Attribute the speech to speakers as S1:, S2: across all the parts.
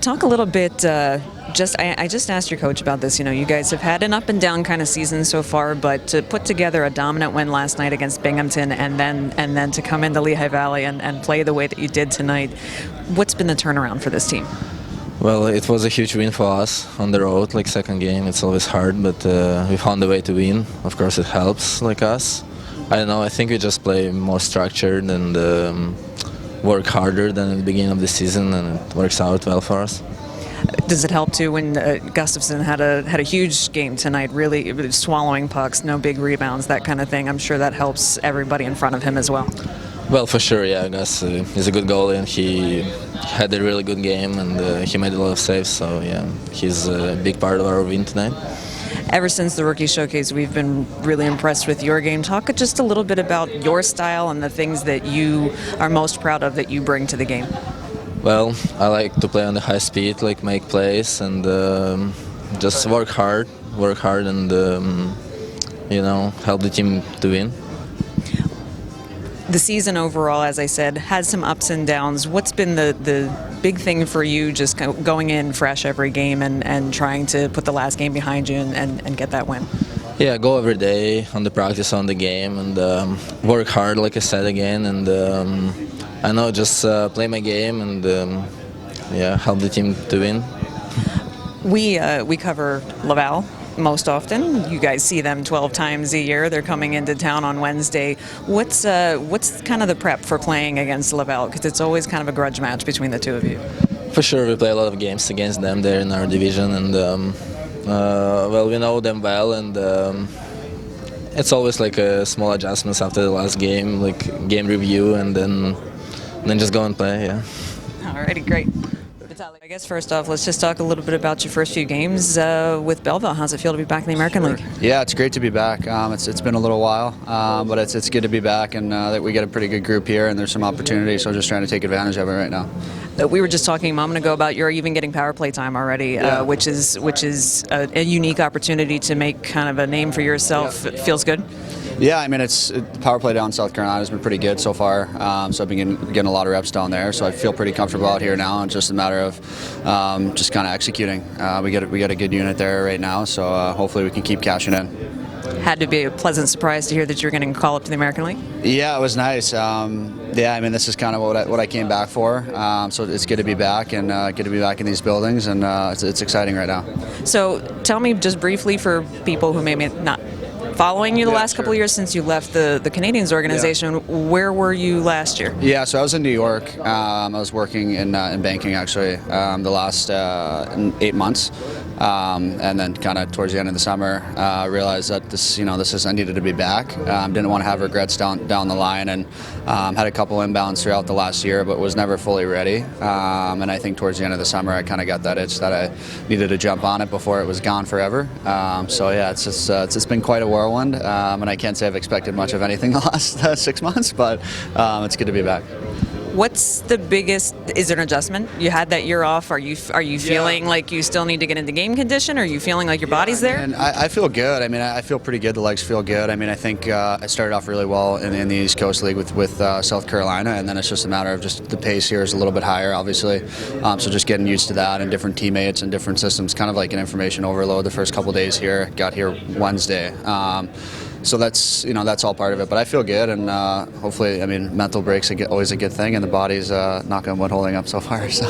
S1: Talk a little bit. I just asked your coach about this. You guys have had an up and down kind of season so far, but to put together a dominant win last night against Binghamton, and then to come into Lehigh Valley and play the way that you did tonight, what's been the turnaround for this team?
S2: Well, it was a huge win for us on the road, like second game. It's always hard, but we found a way to win. Of course, it helps, like us. I don't know. I think we just play more structured and work harder than at the beginning of the season, and it works out well for us.
S1: Does it help too when Gustafsson had a huge game tonight, really swallowing pucks, no big rebounds, that kind of thing? I'm sure that helps everybody in front of him as well.
S2: Well, for sure, yeah. Gus is a good goalie, and he had a really good game, and he made a lot of saves. So yeah, he's a big part of our win tonight.
S1: Ever since the Rookie Showcase, we've been really impressed with your game. Talk just a little bit about your style and the things that you are most proud of that you bring to the game.
S2: Well, I like to play on the high speed, like make plays, and just work hard, and help the team to win.
S1: The season overall, as I said, has some ups and downs. What's been the big thing for you just going in fresh every game and trying to put the last game behind you and get that win?
S2: Yeah, go every day on the practice, on the game, and work hard, like I said again, and I know just play my game and help the team to win.
S1: We cover Laval most often. You guys see them 12 times a year. They're coming into town on Wednesday. What's kind of the prep for playing against Laval? Because it's always kind of a grudge match between the two of you.
S2: For sure, we play a lot of games against them. They're in our division, and we know them well, and it's always like small adjustments after the last game, like game review, and then just go and play. Yeah.
S1: Alrighty, great. Vitaly, I guess first off, let's just talk a little bit about your first few games with Belleville. How's it feel to be back in the American League?
S3: Yeah, it's great to be back. It's been a little while, but it's good to be back, and that we get a pretty good group here, and there's some opportunities, so just trying to take advantage of it right now.
S1: We were just talking a moment ago about you're even getting power play time already, which is a unique opportunity to make kind of a name for yourself. It feels good?
S3: Yeah, I mean, the power play down in South Carolina has been pretty good so far, so I've been getting a lot of reps down there, so I feel pretty comfortable out here now. It's just a matter of just kind of executing. We got a good unit there right now, so hopefully we can keep cashing in.
S1: Had to be a pleasant surprise to hear that you're getting called up to the American League?
S3: Yeah, it was nice. Yeah, I mean, this is kind of what I came back for, so it's good to be back and good to be back in these buildings, and it's exciting right now.
S1: So tell me just briefly, for people who maybe not following you the last couple of years since you left the Canadiens organization, where were you last year?
S3: Yeah, so I was in New York. I was working in banking actually the last 8 months, and then kind of towards the end of the summer, realized that this I needed to be back. Didn't want to have regrets down the line, and had a couple inbounds throughout the last year, but was never fully ready. And I think towards the end of the summer, I kind of got that itch that I needed to jump on it before it was gone forever. So yeah, it's been quite a whirlwind, and I can't say I've expected much of anything the last 6 months, but it's good to be back.
S1: What's the biggest? Is there an adjustment? You had that year off. Are you feeling like you still need to get into game condition? Or are you feeling like your body's there?
S3: And I feel good. I mean, I feel pretty good. The legs feel good. I mean, I think I started off really well in the East Coast League with South Carolina, and then it's just a matter of just the pace here is a little bit higher, obviously. So just getting used to that and different teammates and different systems, kind of like an information overload the first couple days here. Got here Wednesday. So that's all part of it, but I feel good, and hopefully, I mean, mental breaks are always a good thing, and the body's knock on wood holding up so far. So,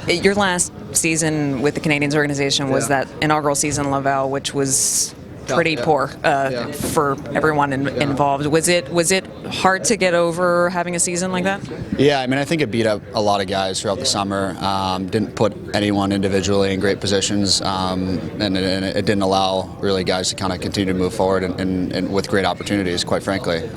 S1: your last season with the Canadiens organization was that inaugural season in Laval, which was pretty poor for everyone involved. Was it hard to get over having a season like that?
S3: Yeah, I mean, I think it beat up a lot of guys throughout the summer. Didn't put anyone individually in great positions, and it didn't allow really guys to kind of continue to move forward and with great opportunities, quite frankly.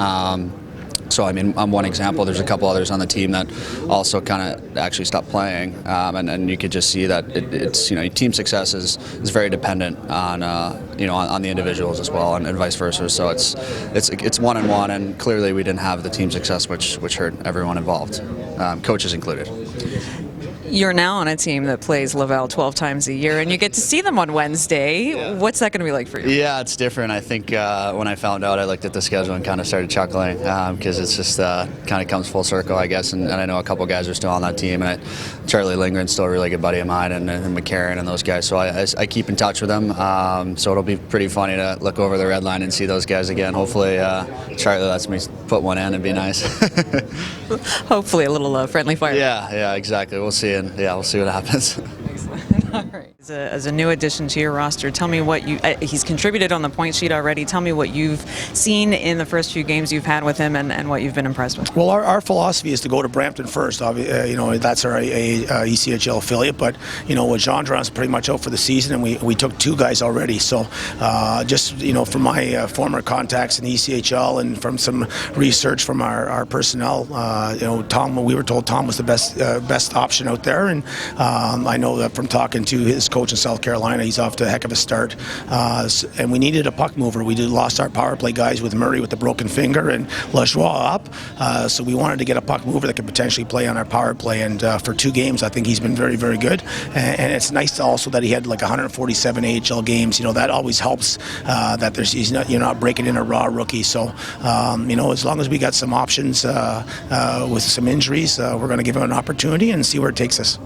S3: So, I mean, I'm one example. There's a couple others on the team that also kind of actually stopped playing, and you could just see that it's team success is very dependent on on the individuals as well, and vice versa. So it's 1-on-1, and clearly we didn't have the team success, which hurt everyone involved, coaches included.
S1: You're now on a team that plays Laval 12 times a year, and you get to see them on Wednesday.
S3: Yeah.
S1: What's that going to be like for you?
S3: Yeah, it's different. I think when I found out, I looked at the schedule and kind of started chuckling because it's just kind of comes full circle, I guess. And I know a couple guys are still on that team, and Charlie Lindgren's still a really good buddy of mine, and McCarron and those guys. So I keep in touch with them. So it'll be pretty funny to look over the red line and see those guys again. Hopefully, Charlie lets me put one in and be nice.
S1: Hopefully, a little friendly fire.
S3: Yeah, exactly. We'll see, and we'll see what happens.
S1: Excellent. All right. As a new addition to your roster, tell me what he's contributed on the point sheet already. Tell me what you've seen in the first few games you've had with him and what you've been impressed with.
S4: Well, our philosophy is to go to Brampton first. That's our ECHL affiliate, but with Gendron's pretty much out for the season, and we took 2 guys already. So from my former contacts in the ECHL and from some research from our personnel, Tom, we were told Tom was the best option out there, and I know that from talking to his coach in South Carolina, he's off to a heck of a start. And we needed a puck mover. We lost our power play guys with Murray with the broken finger and Lajoie up. So we wanted to get a puck mover that could potentially play on our power play. And for 2 games, I think he's been very, very good. And it's nice also that he had like 147 AHL games. That always helps. That you're not breaking in a raw rookie. So as long as we got some options with some injuries, we're going to give him an opportunity and see where it takes us.